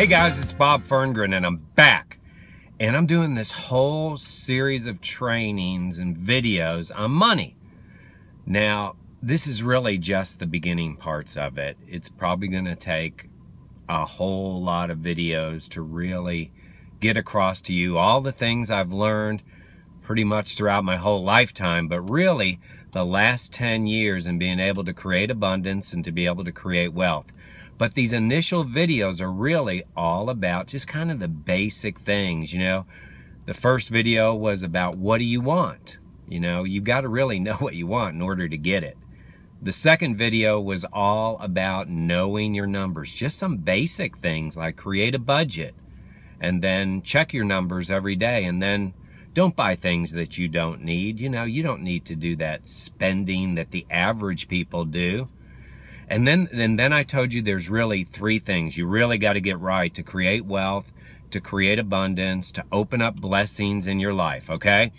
Hey guys, it's Bob Ferngren and I'm back. And I'm doing this whole series of trainings and videos on money. Now, this is really just the beginning parts of it. It's probably going to take a whole lot of videos to really get across to you all the things I've learned pretty much throughout my whole lifetime, but really the last 10 years in being able to create abundance and to be able to create wealth. But these initial videos are really all about just kind of the basic things, you know. The first video was about what do you want? You know, you've got to really know what you want in order to get it. The second video was all about knowing your numbers, just some basic things like create a budget and then check your numbers every day, and then don't buy things that you don't need. You know, you don't need to do that spending that the average people do. And then I told you there's really three things you really got to get right to create wealth, to create abundance, to open up blessings in your life, okay?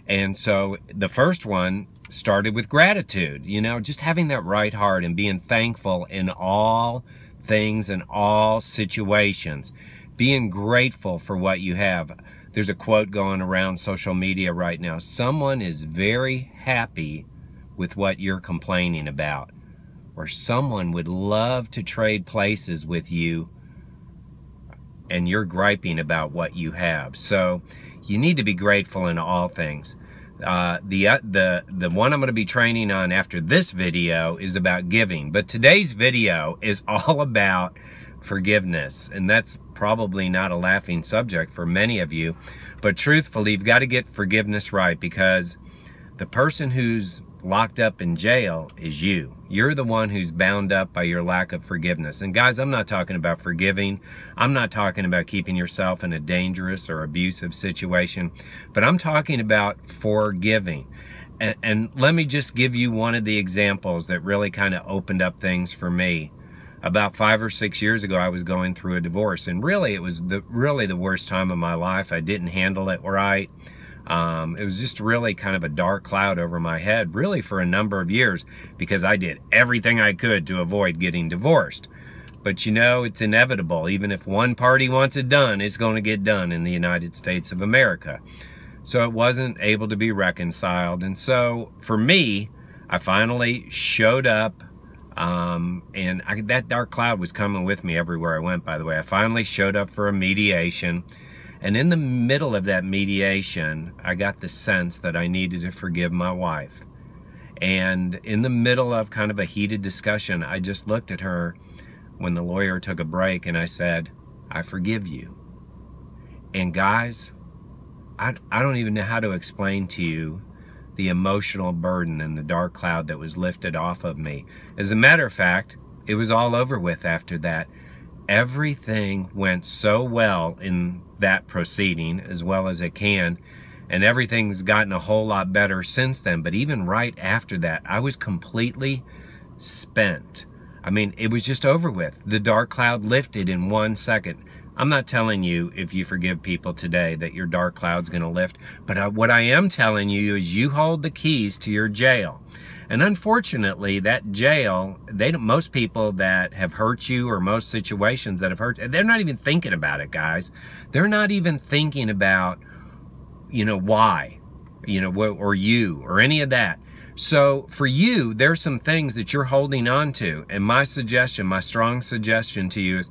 And so the first one started with gratitude, you know, just having that right heart and being thankful in all things and all situations, being grateful for what you have. There's a quote going around social media right now. Someone is very happy with what you're complaining about, or someone would love to trade places with you and you're griping about what you have. So you need to be grateful in all things. The one I'm going to be training on after this video is about giving, but today's video is all about forgiveness, and that's probably not a laughing subject for many of you, but truthfully, you've got to get forgiveness right, because the person who's locked up in jail is you. You're the one who's bound up by your lack of forgiveness. And guys, I'm not talking about forgiving. I'm not talking about keeping yourself in a dangerous or abusive situation, but I'm talking about forgiving. And let me just give you one of the examples that really kind of opened up things for me. About 5 or 6 years ago, I was going through a divorce, and really it was really the worst time of my life. I didn't handle it right. It was just really kind of a dark cloud over my head, really for a number of years, because I did everything I could to avoid getting divorced. But you know, it's inevitable. Even if one party wants it done, it's going to get done in the United States of America. So it wasn't able to be reconciled. And so for me, I finally showed up. That dark cloud was coming with me everywhere I went, by the way. I finally showed up for a mediation. And in the middle of that mediation, I got the sense that I needed to forgive my wife. And in the middle of kind of a heated discussion, I just looked at her when the lawyer took a break and I said, I forgive you. And guys, I don't even know how to explain to you the emotional burden and the dark cloud that was lifted off of me. As a matter of fact, it was all over with after that. Everything went so well in that proceeding, as well as it can, and everything's gotten a whole lot better since then. But even right after that, I was completely spent. I mean, it was just over with. The dark cloud lifted in 1 second. I'm not telling you if you forgive people today that your dark cloud's going to lift, but what I am telling you is you hold the keys to your jail. And unfortunately, that jail, most people that have hurt you, or most situations that have hurt, they're not even thinking about it, guys. They're not even thinking about, you know, why, you know, or you, or any of that. So for you, there's some things that you're holding on to. And my suggestion, my strong suggestion to you is,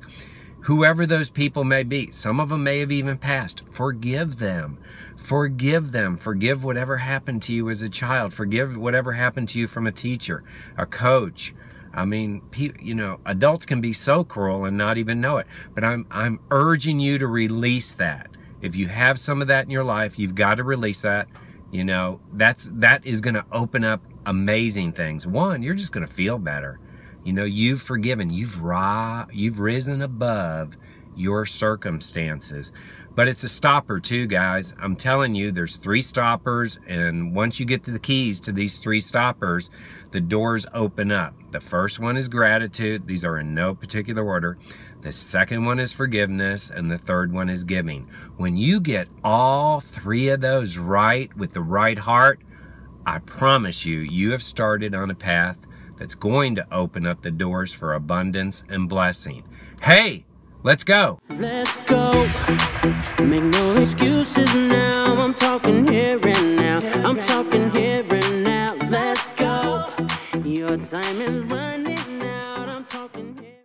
whoever those people may be, some of them may have even passed, forgive them. Forgive them. Forgive whatever happened to you as a child. Forgive whatever happened to you from a teacher, a coach. I mean, you know, adults can be so cruel and not even know it. But I'm urging you to release that. If you have some of that in your life, you've got to release that. You know, that is going to open up amazing things. One, you're just going to feel better. You know, you've forgiven. You've risen above your circumstances. But it's a stopper too, guys. I'm telling you, there's 3 stoppers, and once you get to the keys to these 3 stoppers, the doors open up. The first one is gratitude. These are in no particular order. The second one is forgiveness, and the third one is giving. When you get all 3 of those right with the right heart, I promise you, you have started on a path that's going to open up the doors for abundance and blessing. Hey, Let's go. Let's go. Make no excuses now. I'm